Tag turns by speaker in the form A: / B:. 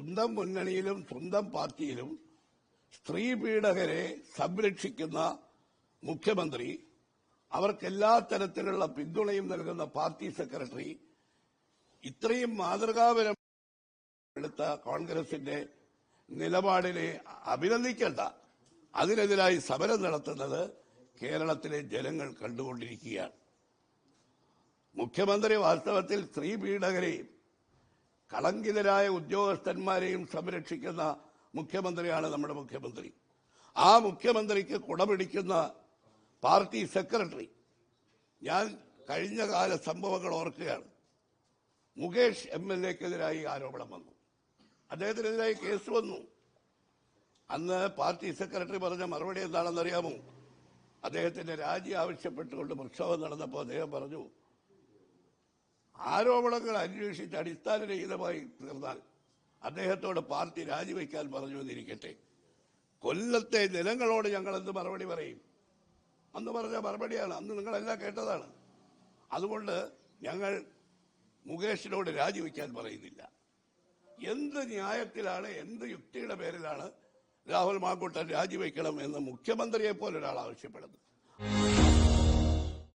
A: സ്വന്തം മുന്നണിയിലും സ്വന്തം പാർട്ടിയിലും സ്ത്രീ പീഡകരെ സംരക്ഷിക്കുന്ന മുഖ്യമന്ത്രി, അവർക്കെല്ലാ തരത്തിലുള്ള പിന്തുണയും നൽകുന്ന പാർട്ടി സെക്രട്ടറി ഇത്രയും മാതൃകാപരം എടുത്ത കോൺഗ്രസിന്റെ നിലപാടിനെ അഭിനന്ദിക്കേണ്ട. അതിനെതിരായി സമരം നടത്തുന്നത് കേരളത്തിലെ ജനങ്ങൾ കണ്ടുകൊണ്ടിരിക്കുകയാണ്. മുഖ്യമന്ത്രി വാസ്തവത്തിൽ സ്ത്രീ പീഡകരെയും കളങ്കിതരായ ഉദ്യോഗസ്ഥന്മാരെയും സംരക്ഷിക്കുന്ന മുഖ്യമന്ത്രിയാണ് നമ്മുടെ മുഖ്യമന്ത്രി. ആ മുഖ്യമന്ത്രിക്ക് കുടപിടിക്കുന്ന പാർട്ടി സെക്രട്ടറി, ഞാൻ കഴിഞ്ഞ കാല സംഭവങ്ങൾ ഓർക്കുകയാണ്. മുകേഷ് MLA-ക്കെതിരായി ആരോപണം വന്നു, അദ്ദേഹത്തിനെതിരായി കേസ് വന്നു. അന്ന് പാർട്ടി സെക്രട്ടറി പറഞ്ഞ മറുപടി എന്താണെന്നറിയാമോ? അദ്ദേഹത്തിന്റെ രാജി ആവശ്യപ്പെട്ടുകൊണ്ട് പ്രക്ഷോഭം നടന്നപ്പോൾ അദ്ദേഹം പറഞ്ഞു, ആരോപണങ്ങൾ അന്വേഷിച്ച് അടിസ്ഥാനരഹിതമായി തീർന്നാൽ അദ്ദേഹത്തോട് പാർട്ടി രാജിവെക്കാൻ പറഞ്ഞു എന്നിരിക്കട്ടെ, കൊല്ലത്തെ ജനങ്ങളോട് ഞങ്ങൾ എന്ത് മറുപടി പറയും? അന്ന് പറഞ്ഞ മറുപടിയാണ്, അന്ന് നിങ്ങളെല്ലാം കേട്ടതാണ്. അതുകൊണ്ട് ഞങ്ങൾ മുകേഷിനോട് രാജിവെക്കാൻ പറയുന്നില്ല. എന്ത് ന്യായത്തിലാണ്, എന്ത് യുക്തിയുടെ പേരിലാണ് രാഹുൽ മാങ്കൂട്ടൻ രാജിവെക്കണം എന്ന് മുഖ്യമന്ത്രിയെ പോലെ ഒരാൾ ആവശ്യപ്പെടുന്നത്?